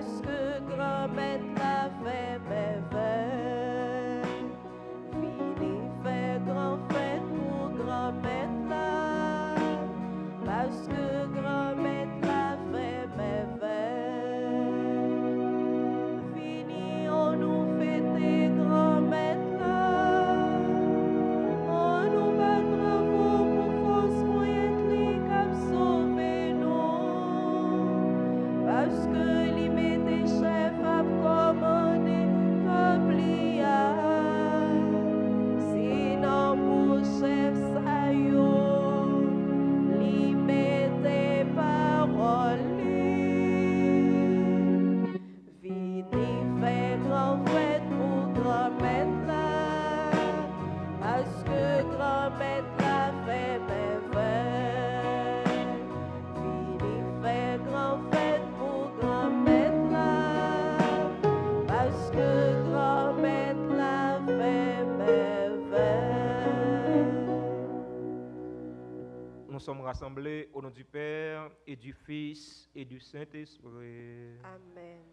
parce que grand-mère l'a fait merveille. Fini fait grand fête pour grand-mère là, parce que grand-mère l'a fait merveille. Fini on nous fêter grand-mère là, on nous bat bravo pour force moyen qui cap sauver nous, parce que li met des chefs à commander peuple ya. Sinon pour chef ça yo, li met des paroles. Vini fait grand fête pour grand-mère là, parce que grand-mère l'a fait merveille. Vini fait grand fête pour grand-mère là, parce que grand-mère l'a fait merveille. Nous sommes rassemblés au nom du Père et du Fils et du Saint-Esprit. Amen.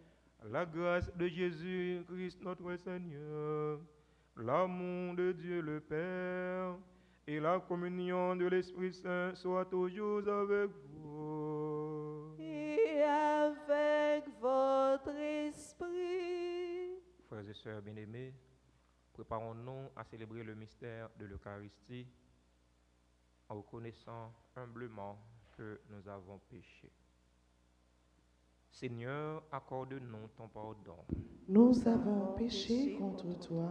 La grâce de Jésus-Christ notre Seigneur, l'amour de Dieu le Père et la communion de l'Esprit Saint soient toujours avec vous. Et avec votre esprit. Frères et sœurs bien-aimés, préparons-nous à célébrer le mystère de l'Eucharistie en reconnaissant humblement que nous avons péché. Seigneur, accorde-nous ton pardon. Nous avons péché contre toi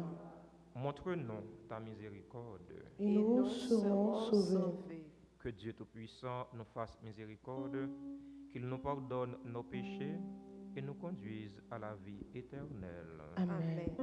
Montre-nous ta miséricorde. et nous serons sauvés. Que Dieu Tout-Puissant nous fasse miséricorde, qu'il nous pardonne nos péchés et nous conduise à la vie éternelle. Amen.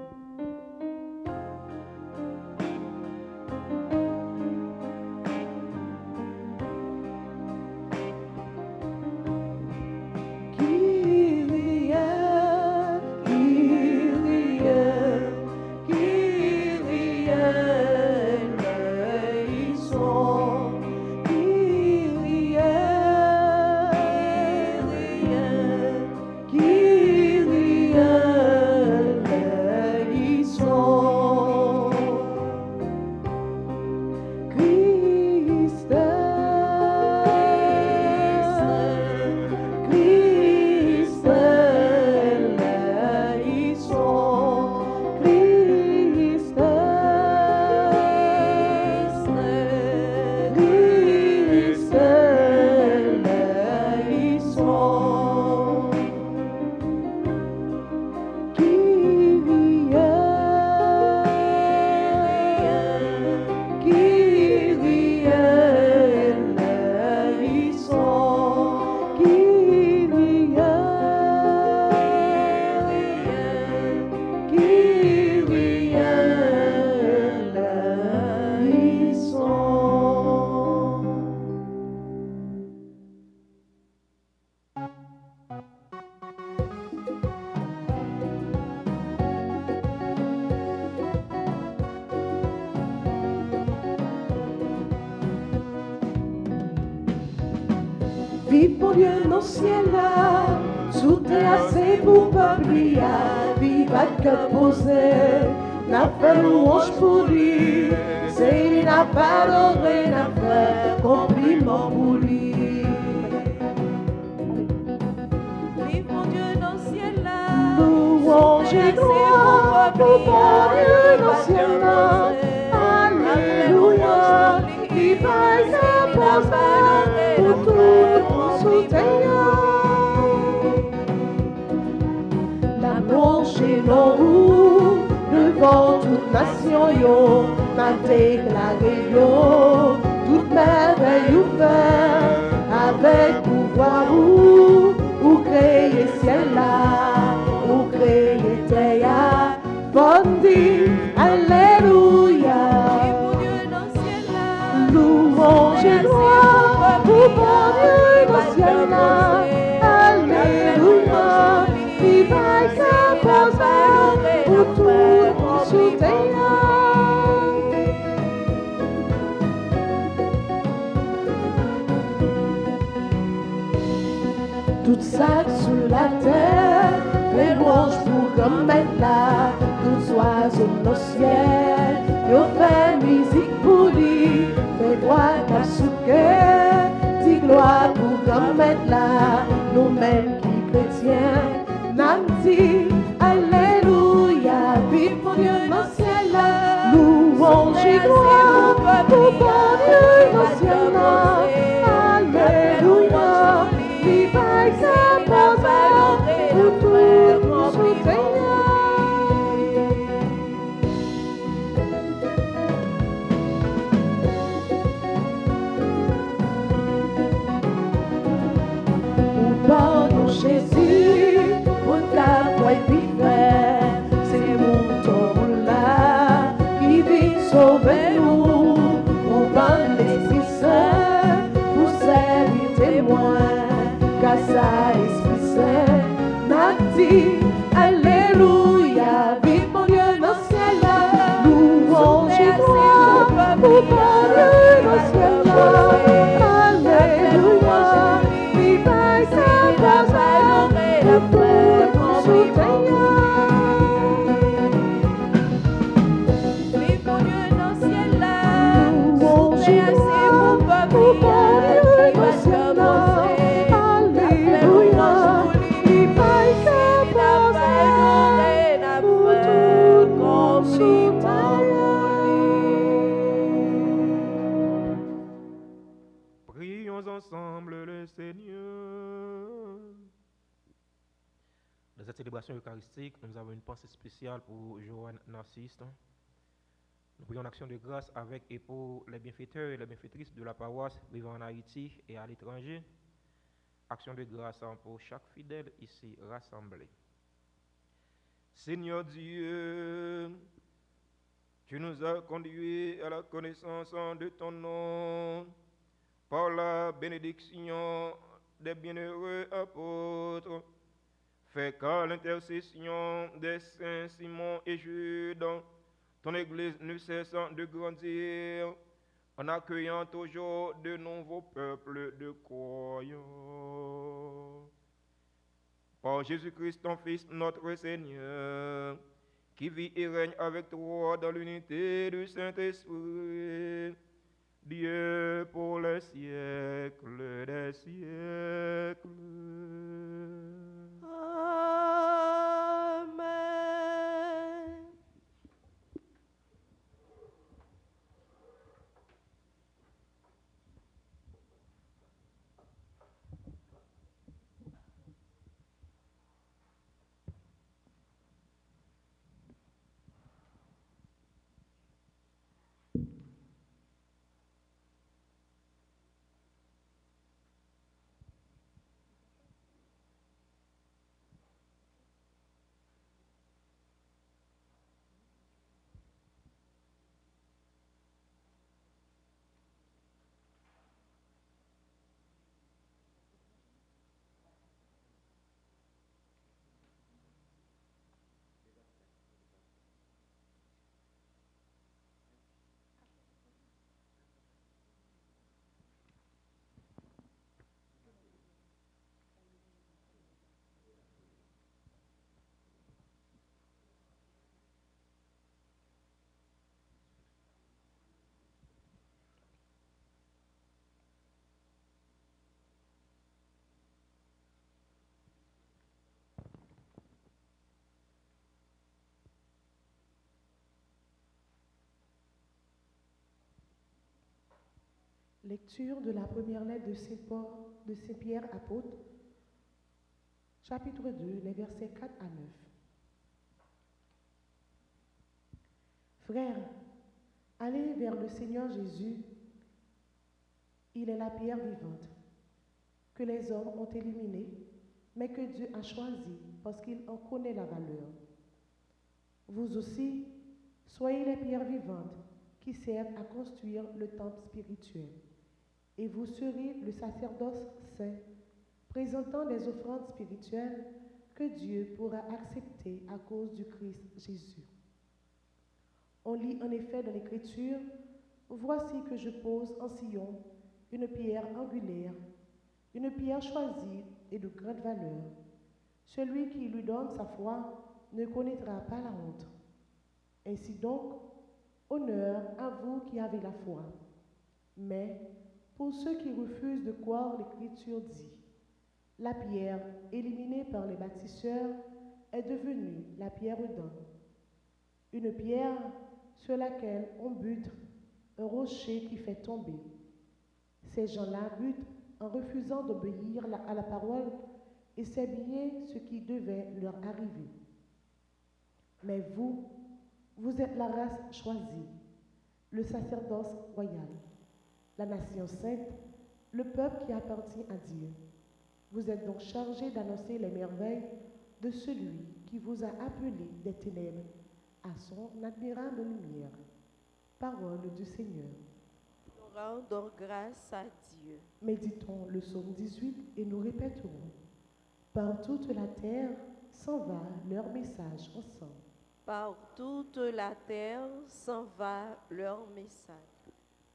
Vive pour Dieu dans le ciel là, sous terre c'est pour peuple, vive à cœur posé, n'a fait louange pour lui, c'est lui n'a pas l'oré, n'a fait compliment pour lui. Vive pour Dieu dans le ciel là, louange et gloire pour Dieu dans le ciel là, alléluia, vive à cœur posé, pour tout soutenir. L'amour chez nous, devant toute nation, yo, n'a déclaré yo, toute merveille ouverte, avec pouvoir ou créer ciel là, ou créer terre, bonne vie, alléluia. Louange et gloire pour bon Dieu dans le ciel là, alléluia, vive à cœur posé, pour tout soutenir. Tout ça sous la terre, fait louange pour comme mettre là. Tous oiseaux dans le ciel, yo fait musique pour lui. Fait gloire à sous cœur, dis gloire pour comme mettre là. Nous-mêmes qui chrétiens, n'am dit alléluia, vive mon Dieu dans le ciel là. Louange et gloire pour mon Dieu dans le ciel là. Alléluia, vive sa parole pour tout mon Seigneur. Pardon Jésus, pour ta voix vivre, c'est mon tour là qui vit sauver nous. On parle l'Esprit Saint pour servir témoin, car ça Esprit Saint m'a dit alléluia, vive mon Dieu dans le ciel là, louange et gloire pour parler dans le ciel là, alléluia, vive sa parole pour mon Seigneur. Vive mon Dieu dans le ciel là, Louange et gloire pour parler dans le ciel là, alléluia, vive sa parole pour tout mon Seigneur. Prions ensemble le Seigneur. Dans cette célébration eucharistique, nous avons une pensée spéciale pour Joanne Narcisse. Nous prions en action de grâce avec et pour les bienfaiteurs et les bienfaitrices de la paroisse vivant en Haïti et à l'étranger. Action de grâce pour chaque fidèle ici rassemblé. Seigneur Dieu, tu nous as conduits à la connaissance de ton nom par la bénédiction des bienheureux apôtres. Fais qu'à l'intercession des saints Simon et Jude, ton Église ne cesse de grandir en accueillant toujours de nouveaux peuples de croyants. Par Jésus-Christ, ton Fils, notre Seigneur, qui vit et règne avec toi dans l'unité du Saint-Esprit, Dieu pour les siècles des siècles. Amen. Lecture de la première lettre de Saint Pierre apôtre, chapitre 2, les versets 4 à 9. Frères, allez vers le Seigneur Jésus. Il est la pierre vivante que les hommes ont éliminée, mais que Dieu a choisie parce qu'il en connaît la valeur. Vous aussi, soyez les pierres vivantes qui servent à construire le temple spirituel. Et vous serez le sacerdoce saint, présentant des offrandes spirituelles que Dieu pourra accepter à cause du Christ Jésus. On lit en effet dans l'Écriture, « Voici que je pose en Sion une pierre angulaire, une pierre choisie et de grande valeur. Celui qui lui donne sa foi ne connaîtra pas la honte. Ainsi donc, honneur à vous qui avez la foi. Mais pour ceux qui refusent de croire, l'Écriture dit, la pierre éliminée par les bâtisseurs est devenue la pierre d'âme. Une pierre sur laquelle on bute, un rocher qui fait tomber. Ces gens-là butent en refusant d'obéir à la parole et c'est bien ce qui devait leur arriver. Mais vous, vous êtes la race choisie, le sacerdoce royal, la nation sainte, le peuple qui appartient à Dieu. Vous êtes donc chargés d'annoncer les merveilles de celui qui vous a appelé des ténèbres à son admirable lumière. Parole du Seigneur. Nous rendons grâce à Dieu. Méditons le psaume 18 et nous répéterons. Par toute la terre s'en va leur message ensemble. Par toute la terre s'en va leur message.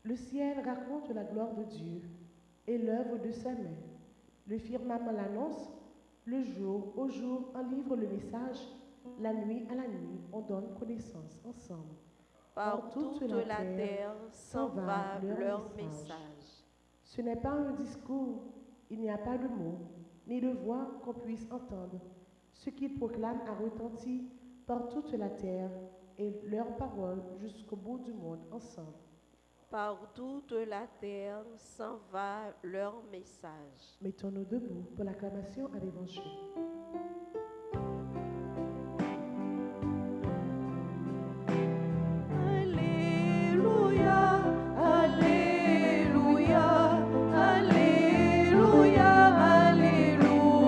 Le ciel raconte la gloire de Dieu et l'œuvre de sa main. Le firmament l'annonce, le jour au jour en livre le message, la nuit à la nuit on donne connaissance ensemble. Par toute la terre s'en va leur message. Ce n'est pas un discours, il n'y a pas de mots, ni de voix qu'on puisse entendre. Ce qu'ils proclament a retenti par toute la terre et leurs paroles jusqu'au bout du monde ensemble. Par toute la terre s'en va leur message. Mettons-nous debout pour l'acclamation à l'Évangile. Alléluia, Alléluia, Alléluia, Alléluia,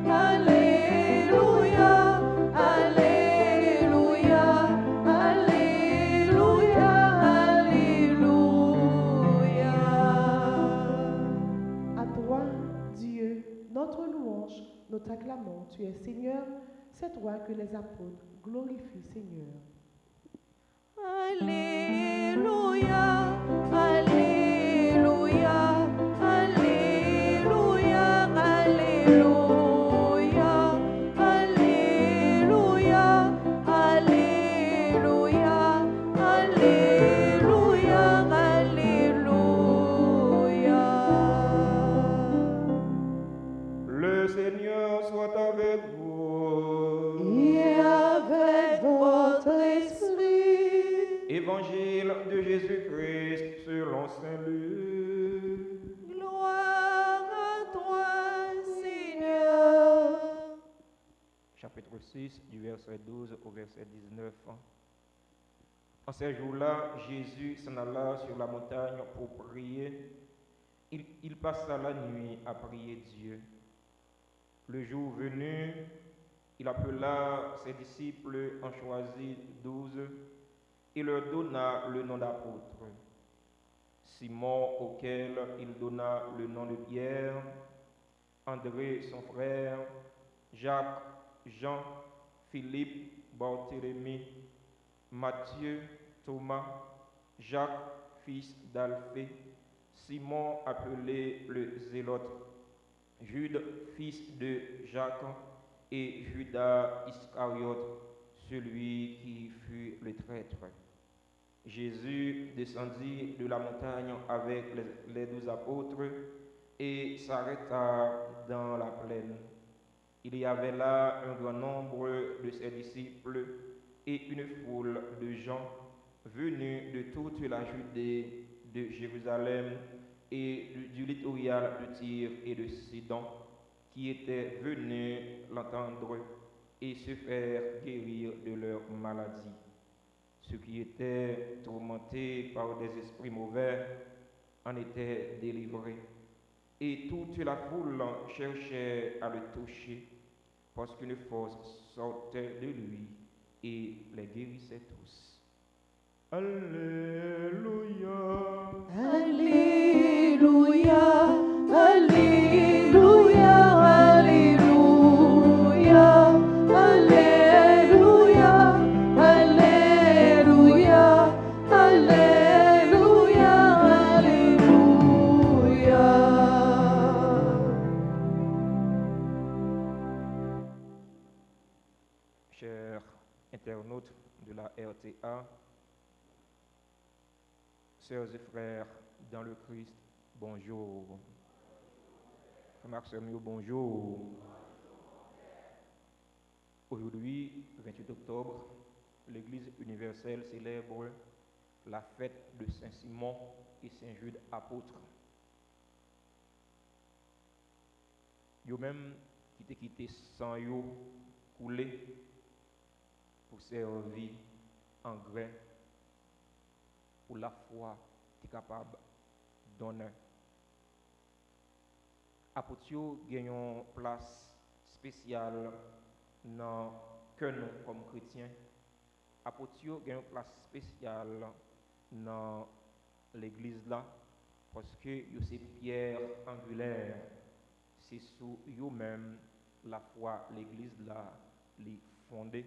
Alléluia, Alléluia, Alléluia, Alléluia. À toi, Dieu, notre louange, nous t'acclamons, tu es Seigneur, c'est toi que les apôtres glorifient, Seigneur. Alléluia, Alléluia, Alléluia, Alléluia, Alléluia, Alléluia, Alléluia, Alléluia. Le Seigneur soit avec vous. Et avec votre esprit, Évangile de Jésus-Christ selon Saint Luc. gloire à toi, Seigneur. Chapitre 6, du verset 12 au verset 19. En ces jours-là, Jésus s'en alla sur la montagne pour prier. Il passa la nuit à prier Dieu. Le jour venu, il appela ses disciples, en choisit 12, et leur donna le nom d'apôtres. Simon, auquel il donna le nom de Pierre, André, son frère, Jacques, Jean, Philippe, Barthélemy, Matthieu, Thomas, Jacques, fils d'Alphée, Simon, appelé le Zélote, Jude, fils de Jacques, et Judas Iscariote, celui qui fut le traître. Jésus descendit de la montagne avec les 12 apôtres et s'arrêta dans la plaine. Il y avait là un grand nombre de ses disciples et une foule de gens venus de toute la Judée, de Jérusalem et du littoral de Tyr et de Sidon, qui étaient venus l'entendre et se faire guérir de leur maladie. Ceux qui étaient tourmentés par des esprits mauvais en étaient délivrés. Et toute la foule cherchait à le toucher, parce qu'une force sortait de lui et les guérissait tous. Alléluia. Alléluia, Alléluia, Alléluia, Alléluia, Alléluia, Alléluia, Alléluia. internautes de la RTA, sœurs et frères dans le Christ, bonjour. Frère Maxime, bonjour. Aujourd'hui, 28 octobre, l'Église universelle célèbre la fête de Saint-Simon et Saint-Jude apôtres. Yo même qui t'ont quitté sans yo couler pour servir en grain pour la foi qui est capable de donner. Apôtres yo gagnent une place spéciale dans que nous comme chrétiens. Apôtres yo gagnent une place spéciale dans l'église là parce que yo c'est pierre angulaire. C'est sous eux-mêmes la foi, l'église là, les fondée.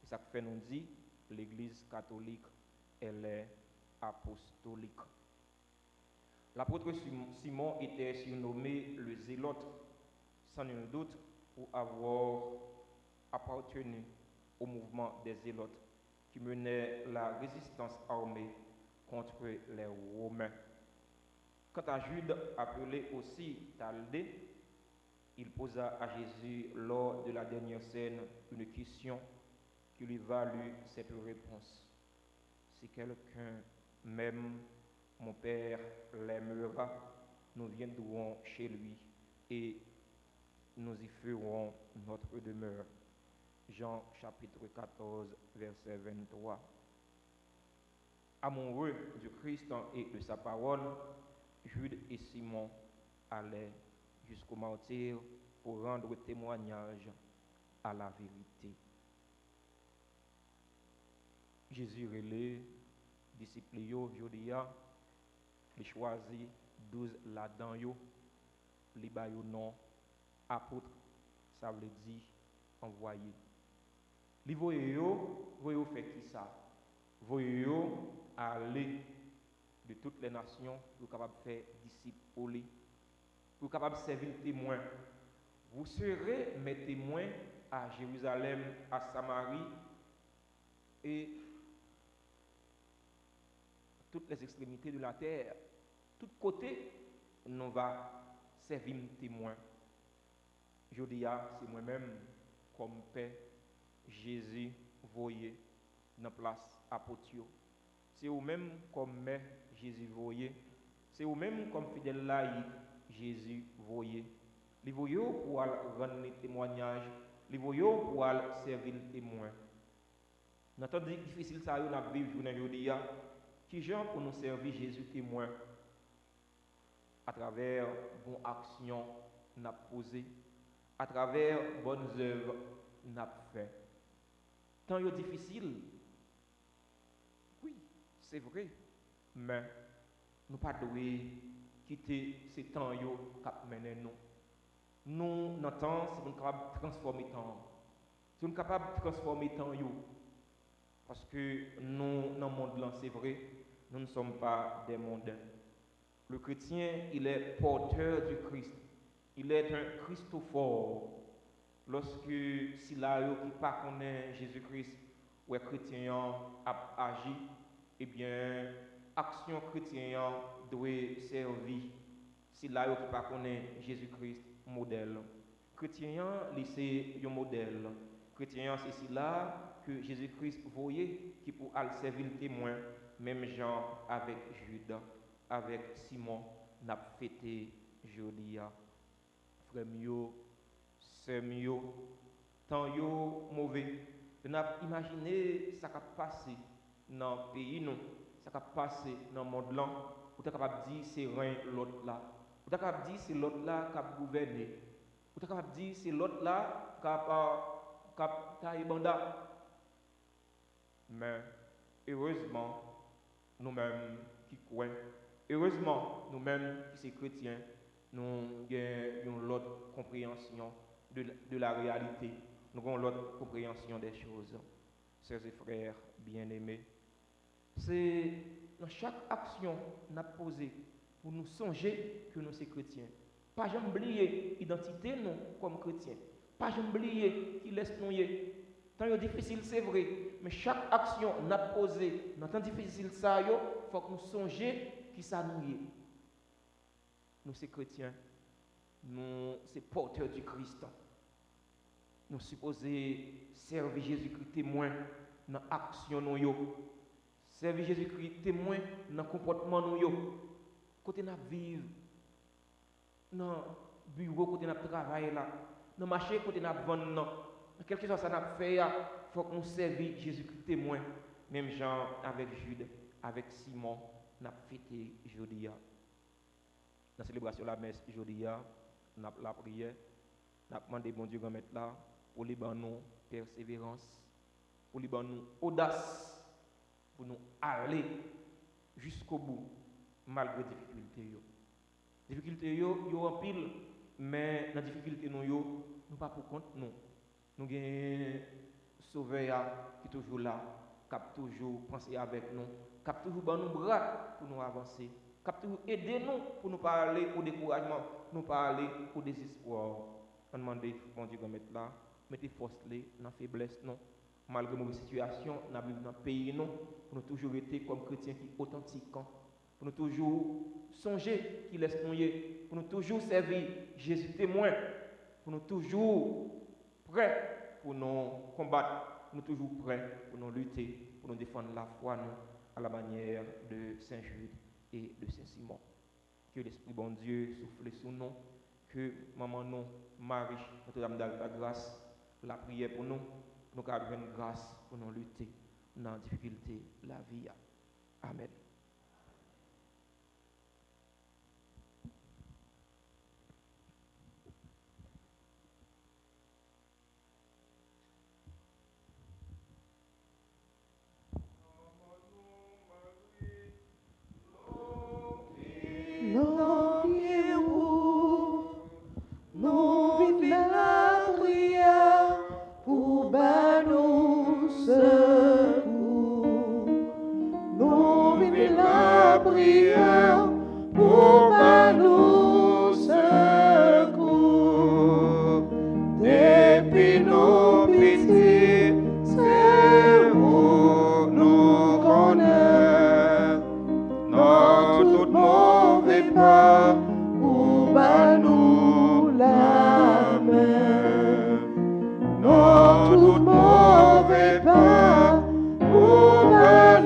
Et ça fait nous dit, l'église catholique, elle est apostolique. L'apôtre Simon était surnommé le zélote, sans nul doute, pour avoir appartenu au mouvement des zélotes qui menait la résistance armée contre les Romains. Quant à Jude, appelé aussi Thaddée, il posa à Jésus lors de la dernière scène une question qui lui valut cette réponse. Si quelqu'un m'aime, mon Père l'aimera, nous viendrons chez lui et nous y ferons notre demeure. Jean chapitre 14, verset 23. Amoureux du Christ et de sa parole, Jude et Simon allaient jusqu'au martyre pour rendre témoignage à la vérité. Jésus relait disciples yo jodia, les choisi 12 là-dedans yo, li ba yo nom apôtre, ça veut dire envoyé. Li voye yo fait qui ça? Voye yo aller de toutes les nations pour capable faire disciples pour lui, pour capable servir le témoin. Vous serez mes témoins à Jérusalem, à Samarie et toutes les extrémités de la terre. Tout côté, nous va servir de témoin. Je dis, c'est moi-même comme Père Jésus voyé dans la place apôtre. C'est vous-même comme Mère Jésus voyé. C'est vous-même comme fidèle laïque Jésus voyé. Les voyons pour rendre les témoignages, les voyons pour servir le témoin. Dans temps difficile, ça y est, on a vécu aujourd'hui. Qui gens pour nous servir Jésus témoin à travers bonnes actions n'a posé, à travers bonnes œuvres n'a fait. Tant est difficile, oui, c'est vrai, mais nous ne devons pas quitter ces temps qui mènent nous. Nous, dans le temps, si nous sommes capables de transformer le temps. Si nous sommes capables de transformer le temps, parce que nous, dans le monde là, c'est vrai, nous ne sommes pas des mondains. Le chrétien, il est porteur du Christ. Il est un Christophore. Lorsque si là, qui pas connaît Jésus-Christ, ou est chrétien a agi, eh bien, action chrétien doit servir. Si là, qui pas connaît Jésus-Christ, modèle. Chrétien, c'est un modèle. Chrétien, c'est si là que Jésus-Christ voyait qui pour aller servir le témoin, même Jean avec Judas, avec Simon, n'a fêté Jodia. Frère mio, sœur mio, tant yo mauvais. On a imaginé ça qui a passé dans le pays, nous, ça qui a passé dans le monde là, vous êtes capable de dire c'est rien l'autre là. Vous êtes capable de dire c'est l'autre là qui a gouverné. Vous êtes capable de dire c'est l'autre là qui a taillé banda. Mais heureusement, nous-mêmes qui croyons, heureusement, nous-mêmes qui sommes chrétiens, nous avons l'autre compréhension de la réalité. Nous avons l'autre compréhension des choses. Sœurs et frères bien-aimés, c'est dans chaque action qu'on a posée pour nous songer que nous sommes chrétiens. Pas jamais oublier l'identité nous comme chrétiens. Pas jamais oublier qui laisse nous y. Temps yo difficile, c'est vrai, mais chaque action n'a posé dans temps difficile ça yo, faut que nous songions qui ça nous est. Nous c'est chrétiens, nous c'est porteurs du Christ. Nous supposés servir Jésus-Christ témoin dans l'action nous yo. Servir Jésus-Christ témoin dans le comportement nous yo. Côté n'a vivre dans bureau côté n'a travailler là, dans marché côté n'a vendre quelque chose ça n'a fait, il faut qu'on serve Jésus-Christ témoin. Même Jean avec Jude, avec Simon, n'a fêté jeudi. Dans la célébration de la messe jeudi, n'a la prière, n'a demandé bon Dieu de mettre là pour les nous persévérance, pour les nous audace, pour nous aller jusqu'au bout malgré difficultés. Difficultés yo en pile, mais dans difficulté nous pas pour compte nous. Nous avons un sauveur qui est toujours là, qui a toujours pensé avec nous, qui a toujours dans nos bras pour nous avancer, qui a toujours aidé nous pour nous parler au découragement, nous parler au désespoir. On demande, bon Dieu, de mettre là, mettez force dans la faiblesse, non. Malgré nos situations, nous vivons dans le pays, non, pour nous toujours être comme chrétiens qui sont authentiques, pour nous toujours songer qui laisse nous y, pour nous toujours servir Jésus témoin, pour nous toujours prêts pour nous combattre, nous toujours prêts pour nous lutter, pour nous défendre la foi nous, à la manière de Saint Jude et de Saint Simon. Que l'Esprit bon Dieu souffle sur nous, que maman nous, Marie, Notre-Dame de la grâce, la prière pour nous avons une grâce pour nous lutter dans la difficulté de la vie. Amen. Nous vivons la prière pour nous secours. Nous vivons la prière pour nous secours. Depuis nos petits, c'est où nous connaissons notre mauvais pas pour nous la main. Notre mauvais pas pour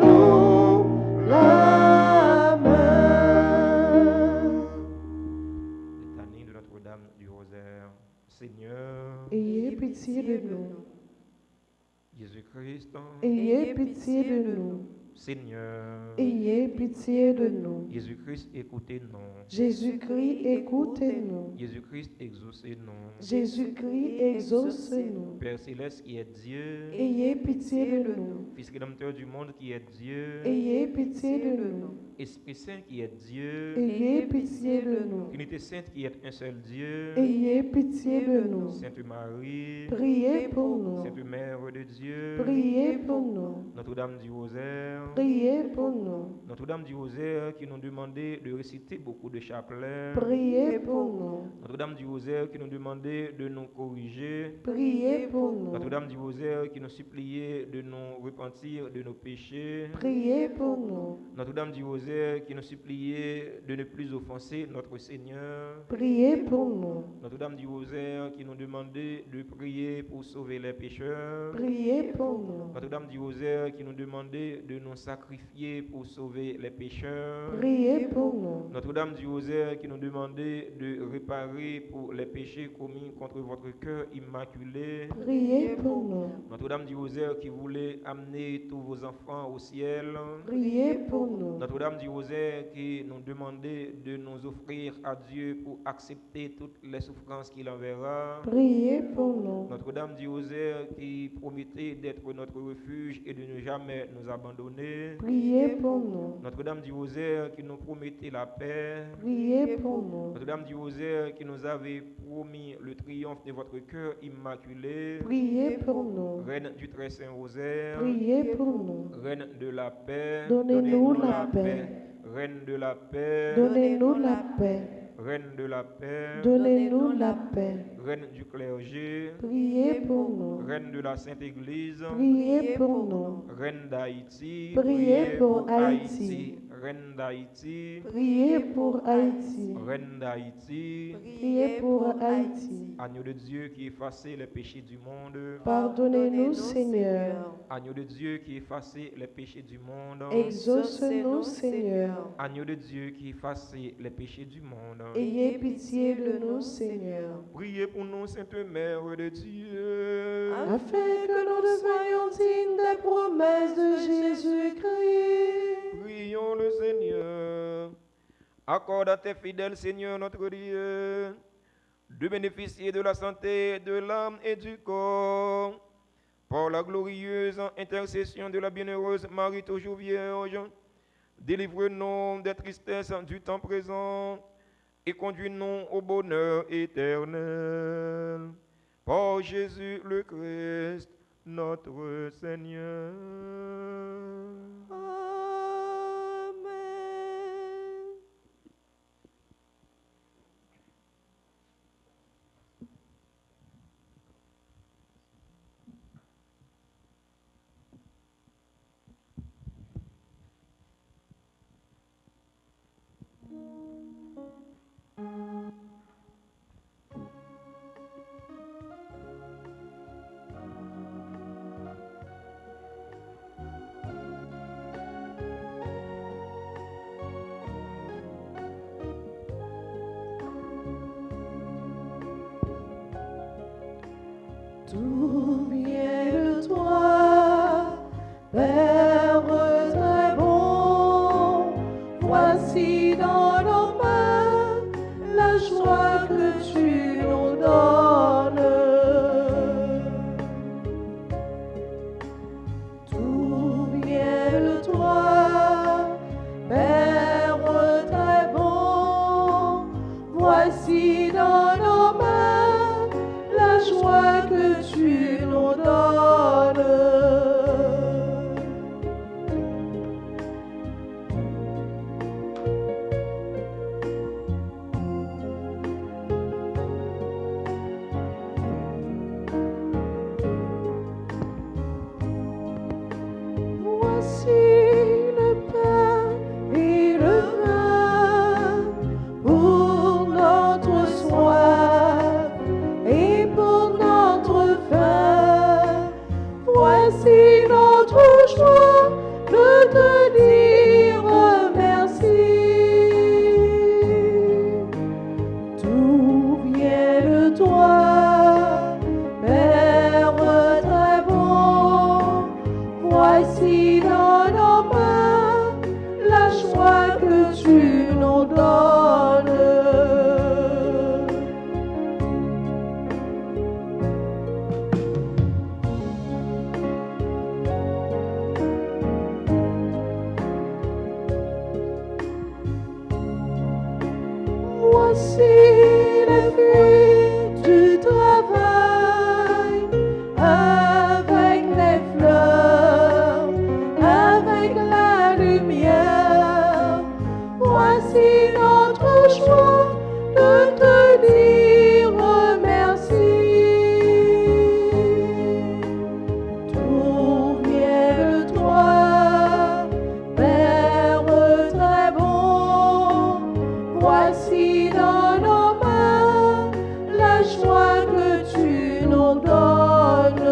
nous la main. Litanie de Notre-Dame du Rosaire. Seigneur, Ayez pitié de nous. Jésus-Christ, Ayez pitié de nous. Seigneur, Ayez pitié de nous. Jésus-Christ, écoutez-nous. Jésus-Christ, écoutez-nous. Jésus-Christ, exaucez-nous. Jésus-Christ, exaucez-nous. Père céleste qui est Dieu, Ayez pitié de nous. Fils rédempteur du monde qui est Dieu, Ayez pitié de nous. Esprit Saint qui est Dieu, Ayez pitié de nous. Unité Sainte qui est un seul Dieu, Ayez pitié de nous. Sainte Marie, Priez pour nous. Sainte Mère de Dieu, Priez pour nous. Notre-Dame du Rosaire, Priez pour nous. Notre-Dame du Rosaire qui nous demandait de réciter beaucoup de chapelets, Priez pour nous. Notre-Dame du Rosaire qui nous demandait de nous corriger, Priez pour nous. Notre-Dame du Rosaire qui nous suppliait de nous repentir de nos péchés, Priez pour nous. Notre-Dame du Rosaire qui nous suppliait de ne plus offenser notre Seigneur, Priez pour nous. Notre-Dame du Rosaire qui nous demandait de prier pour sauver les pécheurs, Priez pour nous. Notre-Dame du Rosaire qui nous demandait de nous sacrifier pour sauver les pécheurs, Priez pour nous. Notre-Dame du Rosaire qui nous demandait de réparer pour les péchés commis contre votre cœur immaculé, Priez pour nous. Notre-Dame du Rosaire qui voulait amener tous vos enfants au ciel, Priez pour nous. Notre-Dame du Rosaire qui nous demandait de nous offrir à Dieu pour accepter toutes les souffrances qu'il enverra, Priez pour nous. Notre-Dame du Rosaire qui promettait d'être notre refuge et de ne jamais nous abandonner, Priez pour nous. Notre-Dame du Rosaire qui nous promettait la paix, Priez pour nous. Notre-Dame du Rosaire qui nous avait promis le triomphe de votre cœur immaculé, Priez pour nous. Reine du très saint Rosaire, Priez pour nous. Reine de la paix, Donnez-nous la paix. Reine de la paix, Donnez-nous la paix. Reine de la paix, Donnez-nous la paix. Reine du clergé, priez pour nous. Reine de la Sainte Église, Priez pour nous. Reine d'Haïti, Priez pour Haïti. Reine d'Haïti, Priez pour Haïti. Reine d'Haïti, Priez pour Haïti. Agneau de Dieu qui effaçait les péchés du monde, Pardonnez-nous, Seigneur. Agneau de Dieu qui effaçait les péchés du monde, Exauce-nous, Seigneur. Agneau de Dieu qui effaçait les péchés du monde. Ayez pitié de nous, Seigneur. Priez pour nous, Sainte Mère de Dieu, Afin que nous devenions dignes des promesses de Jésus-Christ. prions le Seigneur. Accorde à tes fidèles, Seigneur notre Dieu, de bénéficier de la santé de l'âme et du corps, par la glorieuse intercession de la bienheureuse Marie toujours vierge. Délivre-nous des tristesses du temps présent et conduis-nous au bonheur éternel. Par Jésus le Christ, notre Seigneur. Amen. Tout vient de toi, Père très bon. Voici dans nos mains la joie que tu nous donnes. Tout vient de toi, Père très bon. Voici dans nos mains la joie que tu nous donnes. Voici le pain et le vin pour notre soif et pour notre faim. Voici notre joie de te dire merci. Tout vient de toi, Père très bon. Voici dans nos mains la joie que tu nous donnes. Voici les fruits du travail, avec les fleurs, avec la lumière. Voici notre joie de te dire merci. Tout vient de toi, Père très bon. Voici dans nos mains la joie que tu nous donnes.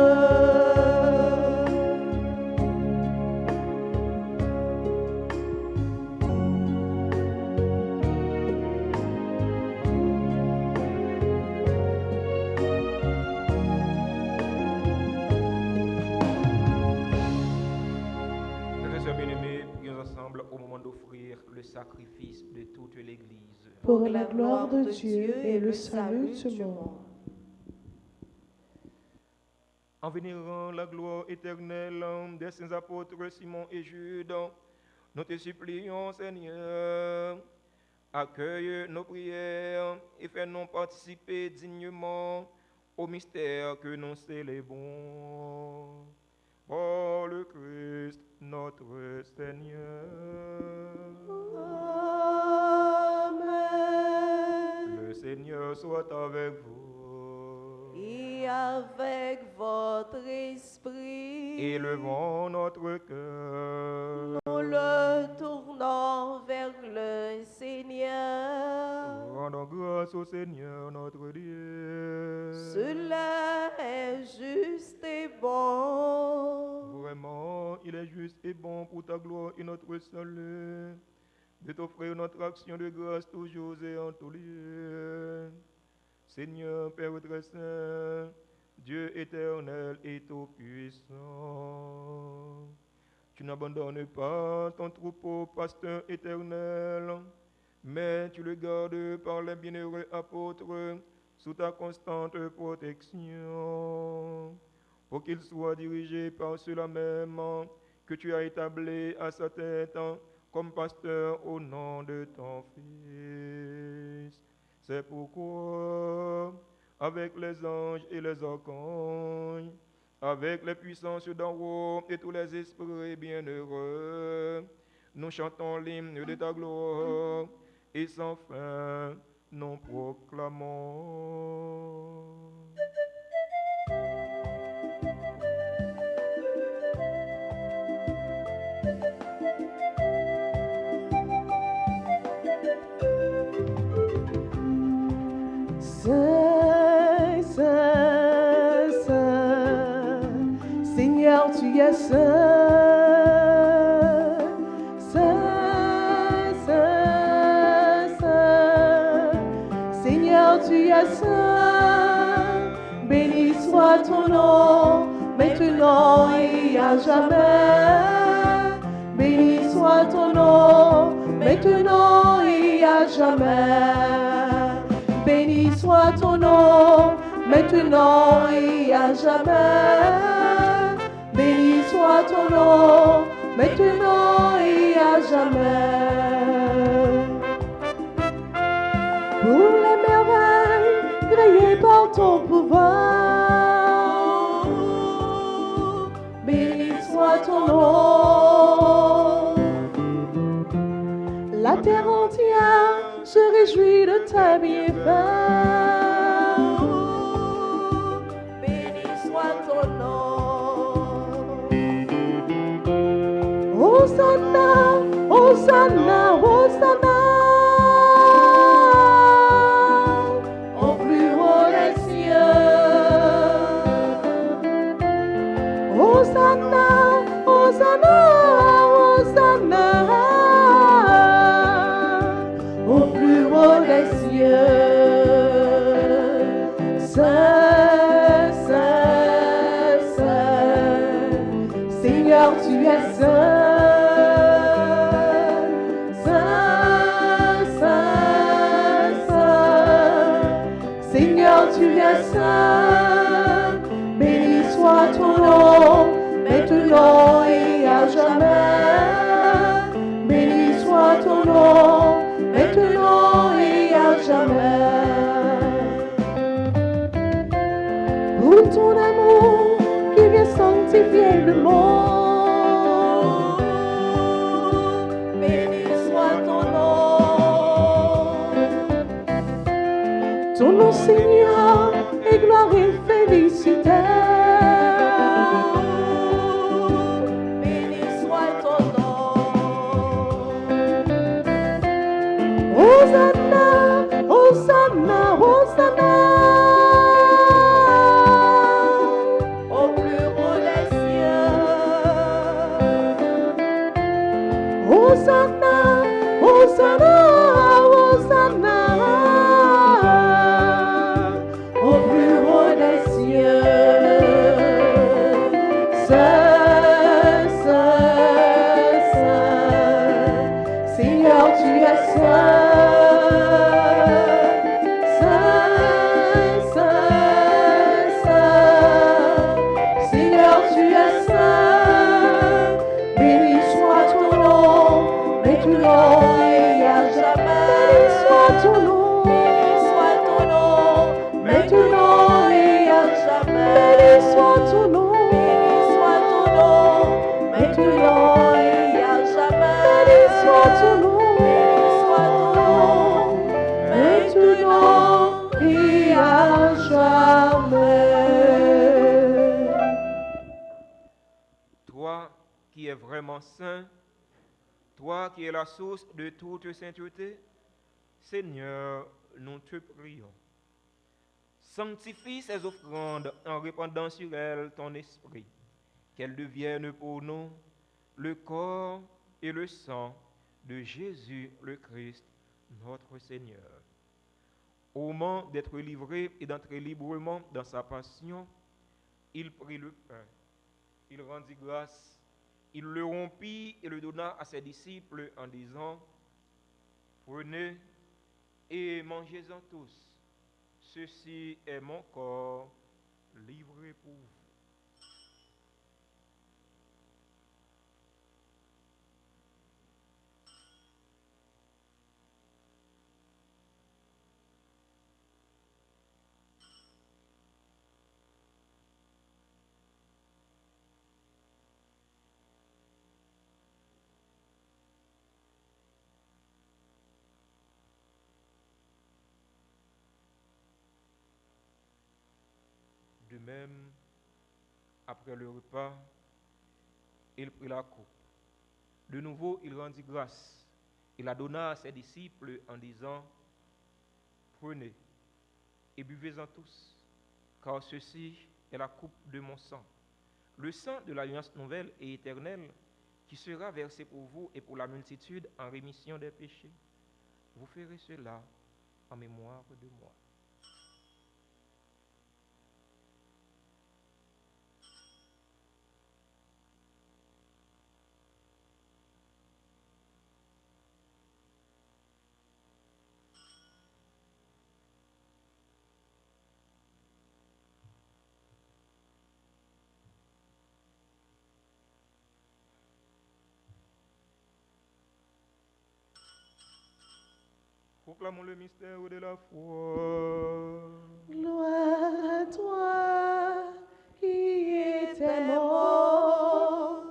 Frères et sœurs bien-aimés, prions ensemble au moment d'offrir le sacrifice de toute l'Église. Pour la gloire de Dieu et le salut du monde. En vénérant la gloire éternelle des saints apôtres Simon et Jude, nous te supplions, Seigneur, accueille nos prières et fais-nous participer dignement au mystère que nous célébrons. Par le Christ, notre Seigneur. Amen. Le Seigneur soit avec vous. avec votre esprit. Élevons notre cœur. Nous le tournons vers le Seigneur. Rendons grâce au Seigneur notre Dieu. Cela est juste et bon. Vraiment, il est juste et bon pour ta gloire et notre salut de t'offrir notre action de grâce toujours et en tout lieu. Seigneur, Père très saint, Dieu éternel et tout-puissant, tu n'abandonnes pas ton troupeau, pasteur éternel, mais tu le gardes par les bienheureux apôtres sous ta constante protection, pour qu'il soit dirigé par ceux-là même que tu as établis à sa tête comme pasteur au nom de ton Fils. C'est pourquoi, avec les anges et les archanges, avec les puissances d'en haut et tous les esprits bienheureux, nous chantons l'hymne de ta gloire et sans fin nous proclamons. Saint, Saint, Saint, Seigneur, tu es saint. Saint, Saint, Saint, Seigneur, tu es saint. Béni soit ton nom, maintenant et à jamais. Béni soit ton nom, maintenant et à jamais. Béni soit ton nom, maintenant et à jamais. Béni soit ton nom, maintenant et à jamais. Pour les merveilles créées par ton pouvoir, béni soit ton nom. La terre entière se réjouit de tes bienfaits. Béni soit ton nom. Hosanna, Hosanna, Hosanna, au plus haut des cieux. Hosanna, Hosanna, Hosanna, au plus haut des cieux. Saint, Saint, Saint, Seigneur, tu es saint. Saint, Saint, Saint, Seigneur, tu es saint. Béni soit ton nom, maintenant et à jamais. Béni soit ton nom, maintenant et à jamais. Pour ton amour qui vient sanctifier le monde. Béni soit ton nom. Ton nom, Seigneur, est gloire et félicité. Béni soit ton nom. Hosanna, Hosanna, Hosanna, Au plus haut des cieux. Hosanna, Hosanna, Hosanna, au plus haut des cieux. Saint, Saint, Saint, Seigneur, tu es saint. Saint, Saint, Saint, Seigneur, tu es saint. Béni soit ton nom, maintenant et à jamais. Béni soit ton nom, maintenant et à jamais. Béni soit ton nom, maintenant et à jamais. Béni soit ton nom, maintenant et à jamais. es vraiment saint, toi qui es la source de toute sainteté, Seigneur, nous te prions. Sanctifie ces offrandes en répandant sur elles ton esprit, qu'elles deviennent pour nous le corps et le sang de Jésus le Christ, notre Seigneur. Au moment d'être livré et d'entrer librement dans sa passion, il prit le pain, il rendit grâce, il le rompit et le donna à ses disciples en disant, prenez et mangez-en tous. Ceci est mon corps livré pour vous. De même, après le repas, il prit la coupe. De nouveau, il rendit grâce. Il la donna à ses disciples en disant, prenez et buvez-en tous, car ceci est la coupe de mon sang, le sang de l'alliance nouvelle et éternelle, qui sera versé pour vous et pour la multitude en rémission des péchés. Vous ferez cela en mémoire de moi. Proclamons le mystère de la foi. Gloire à toi qui étais mort.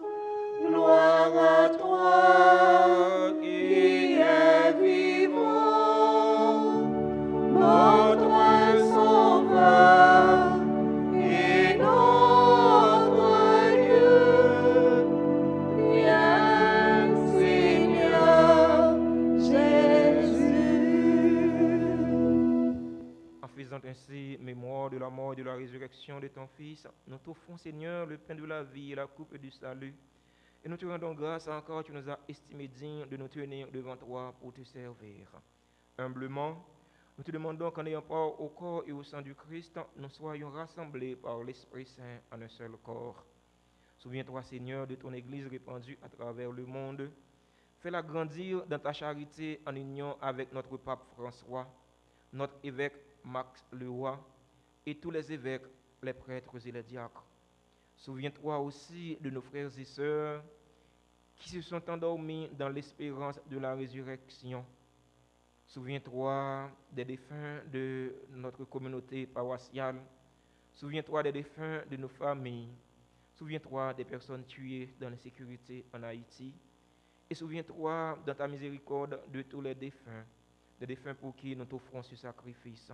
Gloire à toi qui es vivant. Notre Sauveur et notre Dieu. Viens, Seigneur Jésus. En faisant ainsi mémoire de la mort et de la résurrection de ton Fils, nous t'offrons, Seigneur, le pain de la vie et la coupe du salut. Et nous te rendons grâce encore, tu nous as estimés dignes de nous tenir devant toi pour te servir. Humblement, nous te demandons qu'en ayant part au corps et au sang du Christ, nous soyons rassemblés par l'Esprit Saint en un seul corps. Souviens-toi, Seigneur, de ton Église répandue à travers le monde. Fais-la grandir dans ta charité en union avec notre pape François, notre évêque Max Leroy et tous les évêques, les prêtres et les diacres. Souviens-toi aussi de nos frères et sœurs qui se sont endormis dans l'espérance de la résurrection. Souviens-toi des défunts de notre communauté paroissiale. Souviens-toi des défunts de nos familles. Souviens-toi des personnes tuées dans l'insécurité en Haïti. Et souviens-toi dans ta miséricorde de tous les défunts pour qui nous t'offrons ce sacrifice.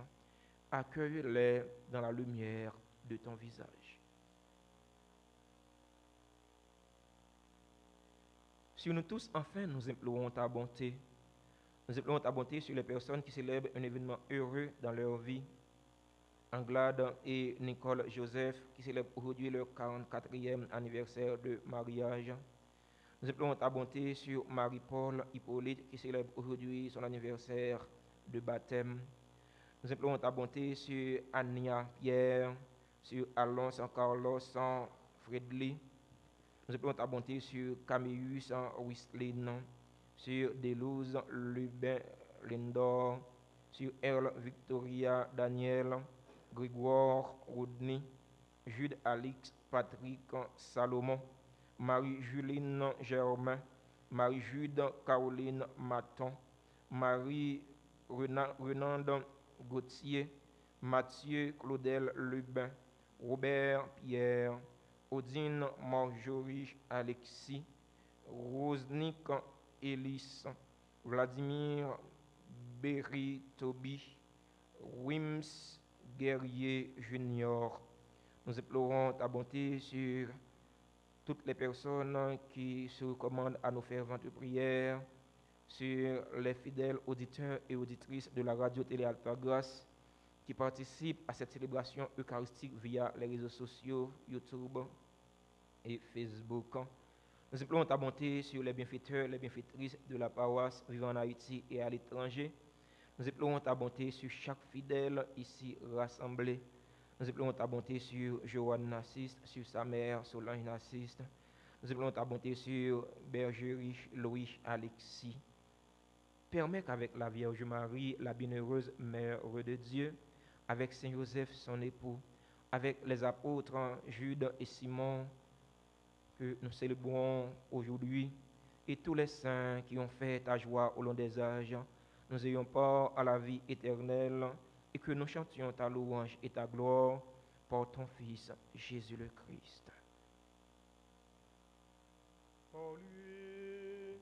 Accueille-les dans la lumière de ton visage. Sur nous tous, enfin, nous implorons ta bonté. Nous implorons ta bonté sur les personnes qui célèbrent un événement heureux dans leur vie. Anglade et Nicole Joseph, qui célèbrent aujourd'hui leur 44e anniversaire de mariage. Nous implorons ta bonté sur Marie-Paul Hippolyte, qui célèbre aujourd'hui son anniversaire de baptême. Nous implorons ta bonté sur Ania Pierre, sur Alonso Carlos Fredly. Nous implorons ta bonté sur Camillus Wislin, sur Delouze Lubin Lindor, sur Earl Victoria Daniel, Grégoire Rodney, Jude Alix Patrick Salomon, Marie-Juline Germain, Marie-Jude Caroline Maton, Marie-Renande Gauthier, Mathieu Claudel Lubin, Robert Pierre, Odine Marjorie Alexis, Rosnick Elis, Vladimir Berry Toby, Wims Guerrier Junior. Nous implorons ta bonté sur toutes les personnes qui se recommandent à nos ferventes prières, sur les fidèles auditeurs et auditrices de la radio-télé Alpha Grâce qui participent à cette célébration eucharistique via les réseaux sociaux, YouTube et Facebook. Nous implorons ta bonté sur les bienfaiteurs, les bienfaitrices de la paroisse vivant en Haïti et à l'étranger. Nous implorons ta bonté sur chaque fidèle ici rassemblé. Nous implorons ta bonté sur Joanne Nassiste, sur sa mère Solange Nassiste. Nous implorons ta bonté sur Bergerie Louis Alexis. Permets qu'avec la Vierge Marie, la bienheureuse Mère de Dieu, avec Saint Joseph, son époux, avec les apôtres Jude et Simon, que nous célébrons aujourd'hui, et tous les saints qui ont fait ta joie au long des âges, nous ayons part à la vie éternelle, et que nous chantions ta louange et ta gloire par ton Fils, Jésus le Christ. En lui,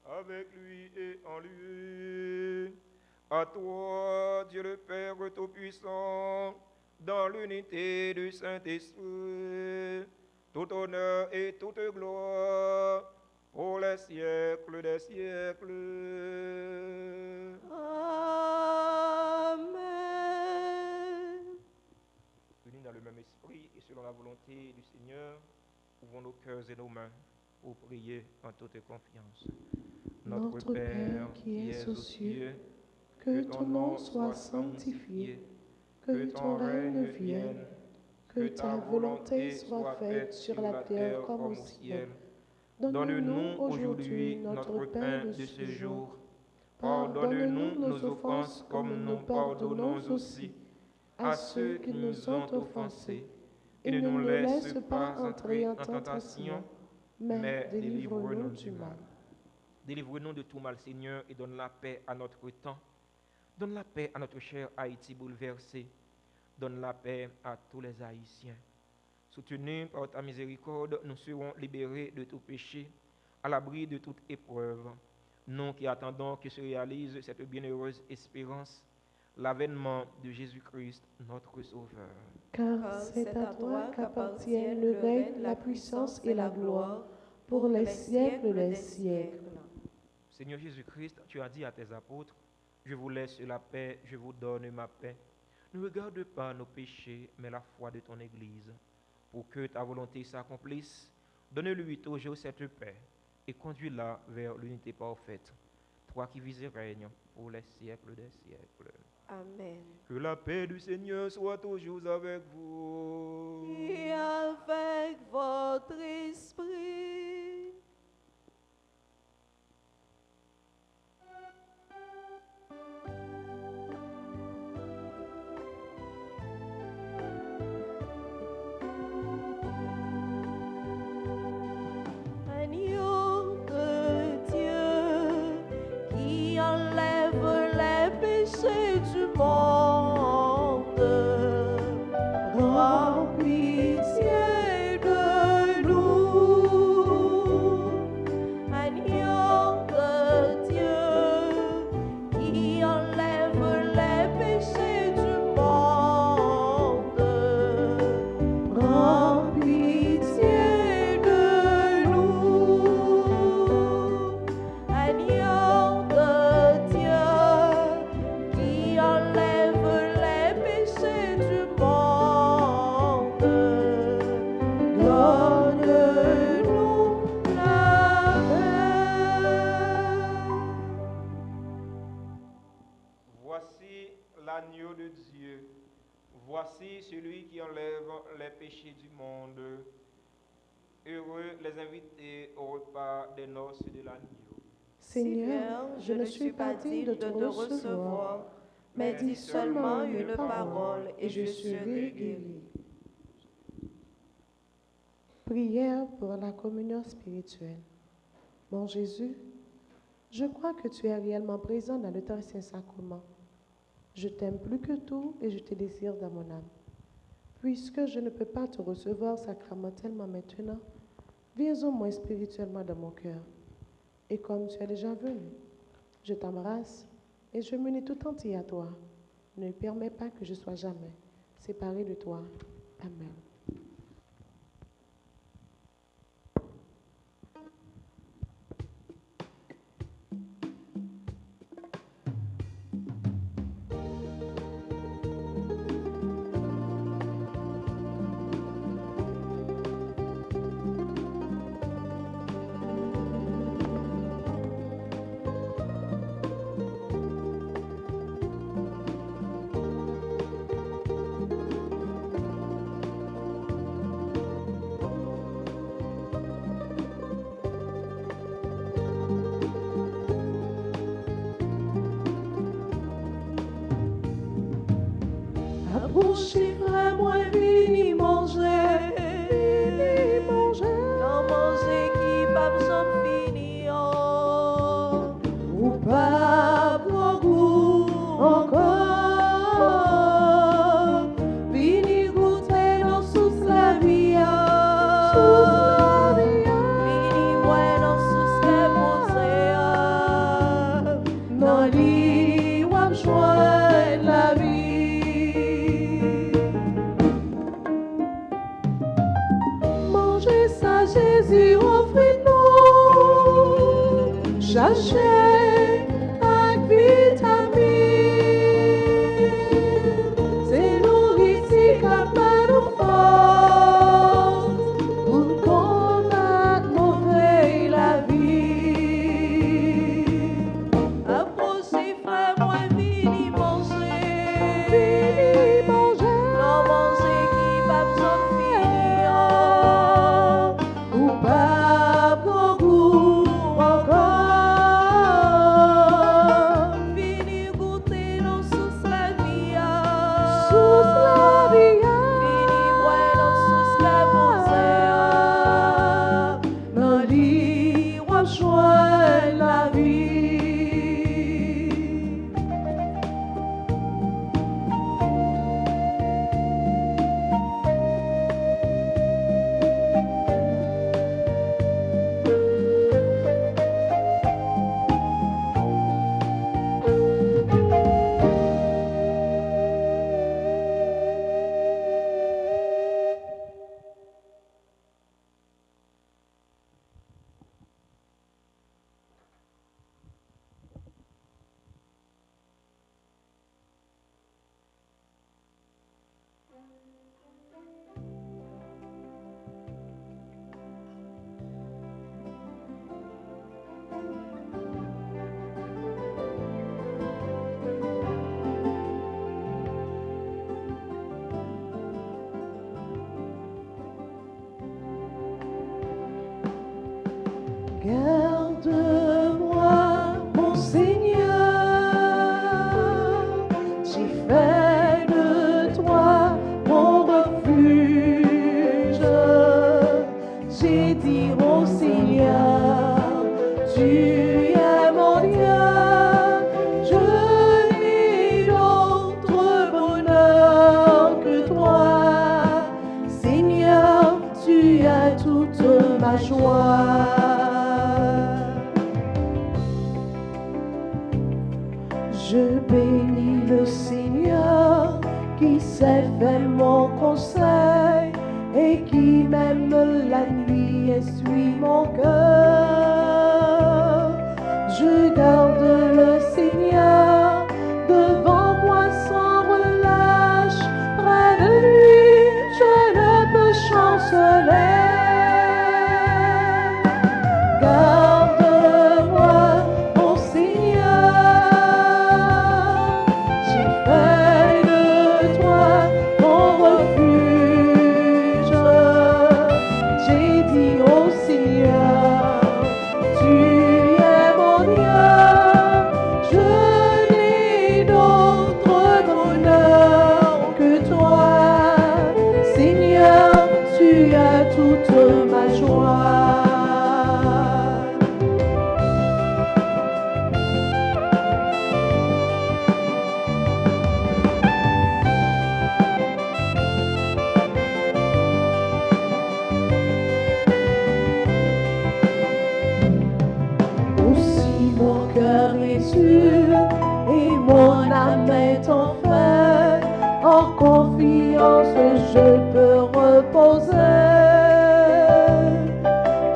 avec lui et en lui, à toi, Dieu le Père Tout-Puissant, dans l'unité du Saint-Esprit, tout honneur et toute gloire pour les siècles des siècles. Amen. Unis dans le même esprit et selon la volonté du Seigneur, ouvrons nos cœurs et nos mains pour prier en toute confiance. Notre Père qui es aux cieux, que ton nom soit sanctifié, que ton règne vienne, que ta volonté soit faite sur la terre comme au ciel. Donne-nous aujourd'hui notre pain de ce jour. Pardonne-nous nos offenses comme nous pardonnons aussi à ceux qui nous ont offensés. Et ne nous laisse pas entrer en tentation, mais délivre-nous du mal. Délivre-nous de tout mal, Seigneur, et donne la paix à notre temps. Donne la paix à notre cher Haïti bouleversé. Donne la paix à tous les Haïtiens. Soutenus par ta miséricorde, nous serons libérés de tout péché, à l'abri de toute épreuve. Nous qui attendons que se réalise cette bienheureuse espérance, l'avènement de Jésus-Christ, notre Sauveur. Car c'est à toi qu'appartiennent le règne, la puissance et la gloire pour les siècles des siècles. Seigneur Jésus-Christ, tu as dit à tes apôtres, je vous laisse la paix, je vous donne ma paix. Ne regarde pas nos péchés, mais la foi de ton Église. Pour que ta volonté s'accomplisse, donne-lui toujours cette paix et conduis-la vers l'unité parfaite. Toi qui vis et règnes pour les siècles des siècles. Amen. Que la paix du Seigneur soit toujours avec vous. Et avec votre esprit. Agneau de Dieu qui enlève les péchés du monde, prends pitié de nous. Agneau de Dieu qui enlève les péchés du monde, prends pitié de nous. Agneau de Dieu qui enlève les péchés du monde, donne-nous la paix. Voici l'agneau de Dieu. Voici celui qui enlève les péchés du monde. Heureux les invités au repas des noces de l'agneau. Seigneur, je ne suis pas digne de te recevoir, mais dis seulement une parole et je serai guéri. Prière pour la communion spirituelle. Mon Jésus, je crois que tu es réellement présent dans le temps Saint-Sacrement. Je t'aime plus que tout et je te désire dans mon âme. Puisque je ne peux pas te recevoir sacramentellement maintenant, viens au moins spirituellement dans mon cœur. Et comme tu es déjà venu, je t'embrasse et je m'unis tout entier à toi. Ne permets pas que je sois jamais séparé de toi. Amen. Jésus, offre-nous, cherchez avec vitamine. C'est nous ici capable de force pour combattre mauvais la vie. Approchez, frère, moi, vini manger. Fini manger. Non, manger qui pas besoin de finir. Ou pas bon goût encore. Fini goûter non sous la vie. Sous la vie, Fini boire non sous la misère. dans lit, on joint la vie. Garde-moi, mon Seigneur, j'ai fait de toi mon refuge. J'ai dit au Seigneur, tu es mon Dieu, je n'ai d'autre bonheur que toi. Seigneur, tu as toute ma joie. Je bénis le Seigneur qui sait faire mon conseil et qui même la nuit essuie mon cœur. Je garde le Seigneur devant moi sans relâche. Près de lui, je ne peux chanceler. Garde-moi, mon Seigneur, j'ai fait de toi mon refuge. J'ai dit au Seigneur, tu es mon Dieu, je n'ai d'autre bonheur que toi. Seigneur, tu as toute ma joie. Aussi mon cœur est sûr et mon âme est en paix. En confiance je peux reposer.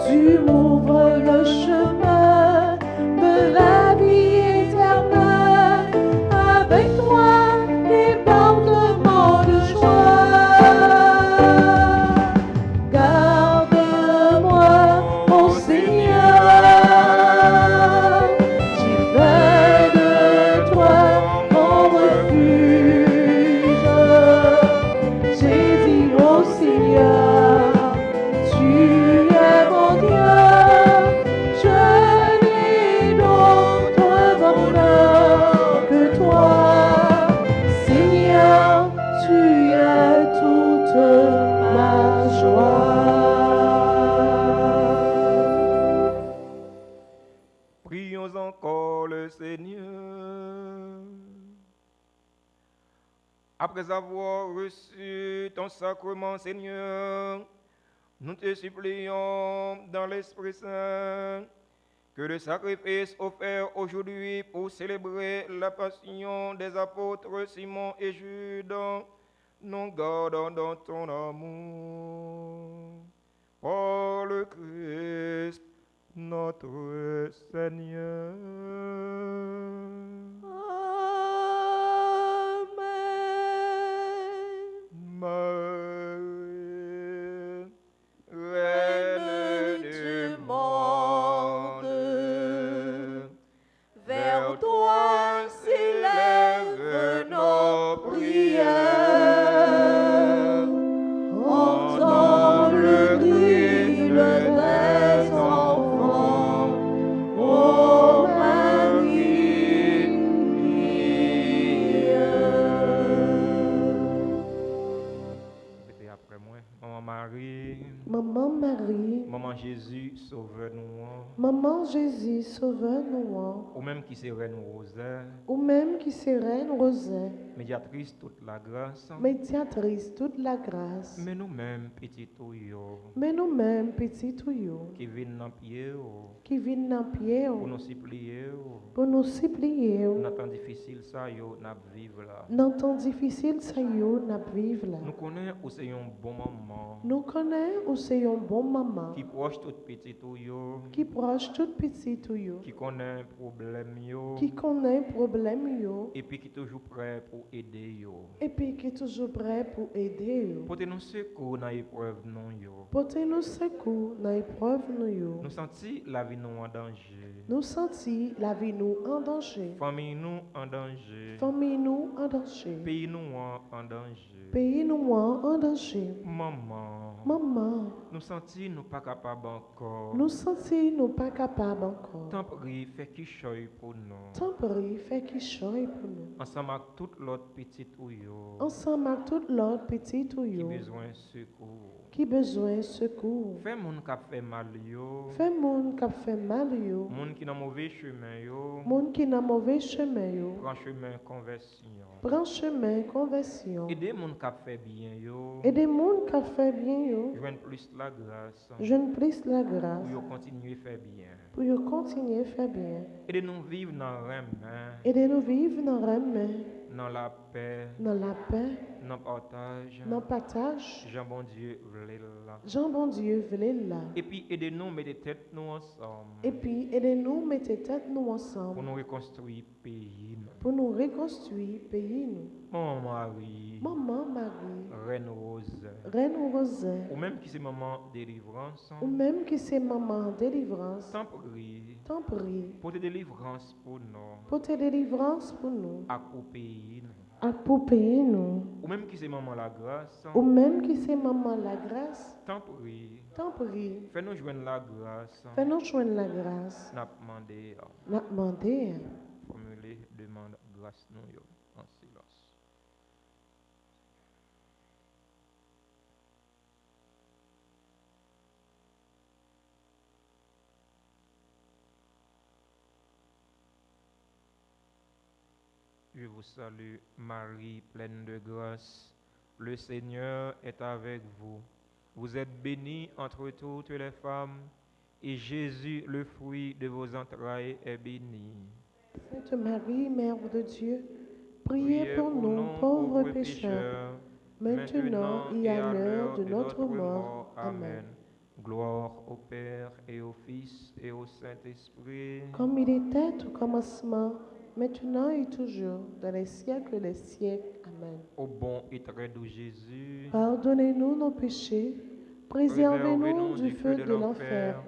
Tu m'ouvres le chemin de la vie éternelle. Avec toi, débordement de joie. Garde-moi, mon Seigneur, j'ai fait de toi mon refuge. J'ai dit au Seigneur, tu es mon Dieu, je n'ai d'autre bonheur que toi. Seigneur, tu es toute ma joie. Prions encore le Seigneur. Après avoir reçu ton sacrement, Seigneur, nous te supplions dans l'Esprit Saint que le sacrifice offert aujourd'hui pour célébrer la passion des apôtres Simon et Jude nous garde dans ton amour. par le Christ notre Seigneur. Amen. Marie, Reine du monde, vers toi s'élèvent nos prières. Entends le cri de tes enfants, ô Marie. répétez après moi. Maman Marie, Maman Marie, Maman Jésus, sauve-nous. Maman Jésus, sauve-nous. Ou même qui serait nous rosaire, Ou même qui serait Rosée, médiatrice toute la grâce, médiatrice toute la grâce. mais nous-mêmes, petits touillots, Mais nous-mêmes, petits tuyaux, qui viennent dans pied, qui viennent dans pied pour nous supplier, pour nous supplier, dans temps difficile, ça, yo, n'a vivre là. dans temps difficile, ça y est, n'a vivre là. Nous connaissons où c'est un bon moment, Nous connaissons où c'est un bon maman, qui proche tout petit touillots, qui proche tout petit tuyau, qui connaît problème, yo, qui connaît problème yo, et puis qui toujours prêt pour aider, yo. et puis qui est toujours prêt pour aider yo. Pour nous secours dans l'épreuve, non, yo. Porter nous secours dans l'épreuve nous yo. Nous sentis la vie nous en danger, Nous sentis la vie nous en danger, famille nous en danger, famille nous en danger, pays nous en danger. pays nous en danger. Maman, Maman, nous sentis nous pas capables encore. nous sentis nous pas capables encore. Tant pis, fais qui choisit pour nous. Tant pis, fait qui choisit pour nous. Ensemble avec toute l'autre petite ouyo Ensemble avec tout l'autre petit qui tuyau besoin de secours. qui besoin de secours. Fais moun qui fait mal yo, Fait monde qui fait mal yo, moun qui dans mauvais chemin yo, monde qui n'a mauvais chemin yo, prend chemin conversion. prend chemin conversion. Aider moun qui fait bien yo, Et des monde qui fait bien yo, joindre plus la grâce jeune plus la pour grâce yo continuer faire bien. pour yo continuer faire bien. Aider nous vivre dans le rein, Et de nous vivre dans le main, dans la paix, dans la paix, dans le partage. dans le partage. Jean bon Dieu voulait là. Jean bon Dieu voulait là. Et puis aider nous mettre des têtes nous ensemble Et puis aidez-nous mettre tête nous ensemble pour nous reconstruire le pays. pour nous reconstruire pays nous. Maman Marie, Maman Marie, Reine Rose, Reine Rosée, ou même qui c'est maman délivrance, ou même qui c'est maman délivrance, tant pis, tant prie pour tes délivrances pour nous, pour tes délivrances pour nous, à pour pays. à pour payer nous, Ou même qui c'est maman la grâce, ou même qui c'est maman la grâce, tant pis, tant prie fais-nous joindre la grâce, fais-nous joindre la grâce, n'a demandé, n'a demandé. formuler, demande grâce nous yo, en silence. Je vous salue, Marie, pleine de grâce. Le Seigneur est avec vous. Vous êtes bénie entre toutes les femmes, et Jésus, le fruit de vos entrailles, est béni. Sainte Marie, Mère de Dieu, priez pour nous pauvres pécheurs, maintenant et à l'heure de notre mort. Amen. Gloire au Père et au Fils et au Saint-Esprit. Comme il était au commencement, maintenant et toujours, dans les siècles des siècles. Amen. Au bon et très doux Jésus, Pardonnez-nous nos péchés, préservez-nous du feu de l'enfer,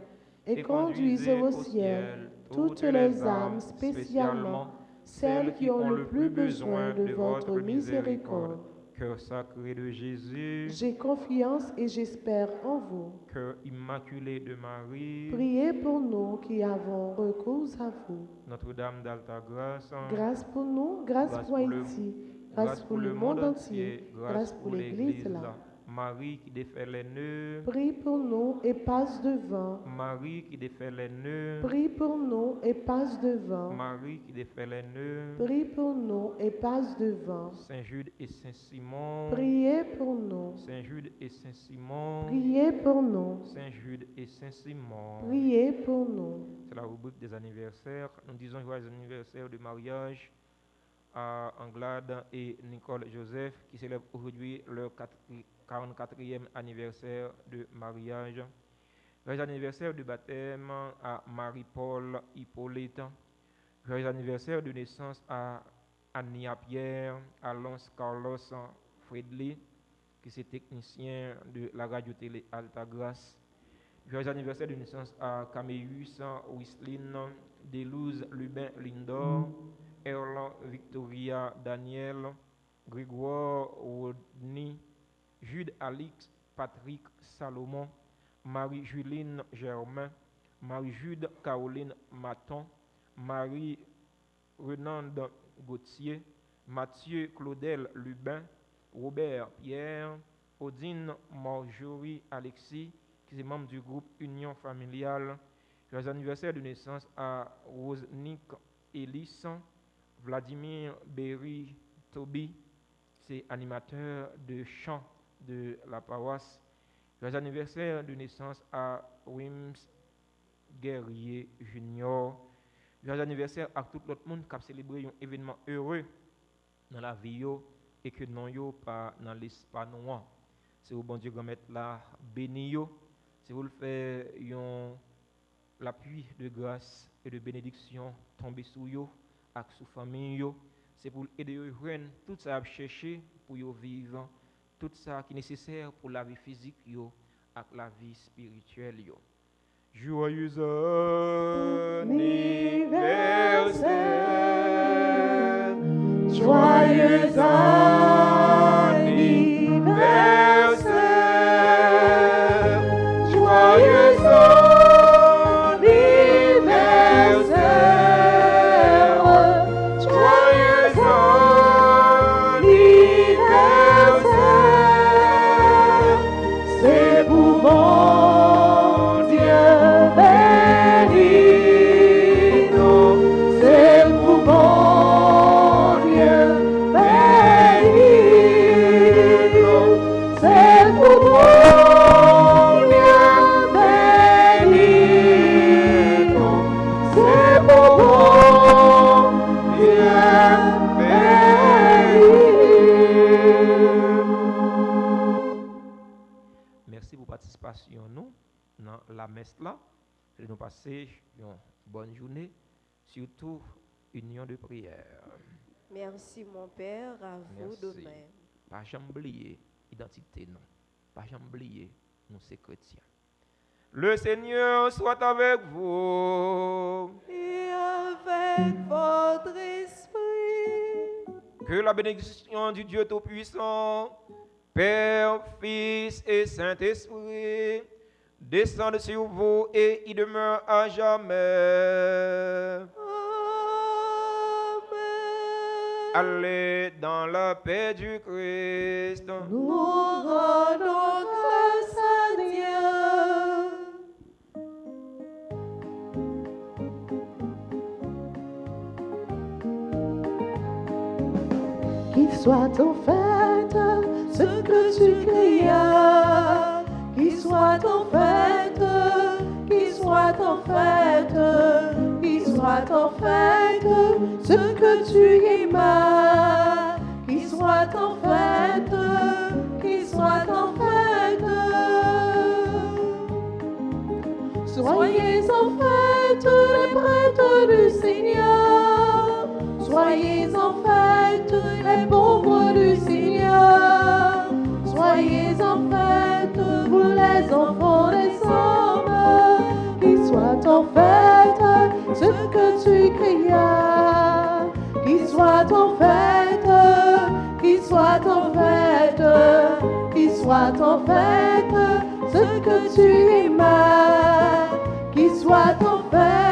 et conduisez au ciel toutes les âmes, spécialement celles qui ont le plus besoin de votre miséricorde. Cœur sacré de Jésus, J'ai confiance et j'espère en vous. cœur immaculé de Marie, Priez pour nous qui avons recours à vous. Notre-Dame d'Alta Grâce, Grâce pour nous, grâce Grâce pour pour le- Haïti, grâce pour le monde entier, grâce pour l'Église là. Marie qui défait les nœuds, Prie pour nous et passe devant. Marie qui défait les nœuds, Prie pour nous et passe devant. Marie qui défait les nœuds, Prie pour nous et passe devant. Saint Jude et Saint Simon, Priez pour nous. Saint Jude et Saint Simon, Priez pour nous. Saint Jude et Saint Simon. Priez pour nous. C'est la rubrique des anniversaires. Nous disons joyeux anniversaire de mariage à Anglade et Nicole Joseph qui célèbrent aujourd'hui leur 44e anniversaire de mariage. Joyeux anniversaire de baptême à Marie-Paul Hippolyte. Joyeux anniversaire de naissance à Ania Pierre, Alonso Carlos Fredley, qui est technicien de la radio-télé Altagrace. Joyeux anniversaire de naissance à Caméus Wislin, Delouze Lubin Lindor, Erlan Victoria Daniel, Grégoire Rodney, Jude Alix Patrick Salomon, Marie-Juline Germain, Marie-Jude Caroline Maton, Marie-Renande Gauthier, Mathieu Claudel Lubin, Robert Pierre, Odine Marjorie Alexis, qui est membre du groupe Union Familiale. Joyeux anniversaire de naissance à Rosenick Elis, Vladimir Berry Toby, c'est animateur de chant de la paroisse. Joyeux anniversaire de naissance à Wims Guerrier Junior. Joyeux anniversaire à tout l'autre monde qui a célébré un événement heureux dans la vie et que non yo pas dans l'espace noir. C'est au bon Dieu qui mettre la béni yo. C'est vous le faire l'appui de grâce et de bénédiction tomber sur yo avec sous famille yo. C'est pour aider yo joindre tout ça à chercher pour yo vivre, tout ça qui est nécessaire pour la vie physique yo avec la vie spirituelle yo. Joyeux anniversaire, Joyeux anniversaire, joyeux anniversaire, joyeux anniversaire, c'est pour mon Dieu béni, c'est pour mon Dieu béni, c'est pour mon Dieu béni, c'est pour mon Dieu béni. Merci pour participation nous dans la messe là. Et nous passer une bonne journée, surtout union de prière. Merci mon Père, à vous Merci. de même. Pas jamais oublier identité non. Pas jamais oublier nous c'est chrétiens. Le Seigneur soit avec vous. Et avec votre esprit. Que la bénédiction du Dieu Tout-Puissant, Père, Fils et Saint-Esprit, descende sur vous et y demeure à jamais. Amen. Allez dans la paix du Christ. Nous rendons grâce à Dieu. Qu'il soit en fait ce que tu crias, qu'il soit en fait, qu'il soit en fait, qu'il soit en fait ce que tu aimas, qu'il soit en fait, qu'il soit en fait. Soyez en fait les prêtres du Seigneur, soyez en fait les pauvres du Seigneur, soyez en fait vous les enfants des hommes, qu'il soit en fait ce que tu crias, qu'il soit en fait, qu'il soit en fait, qu'il soit en fait ce que tu aimas, qu'il soit en fait.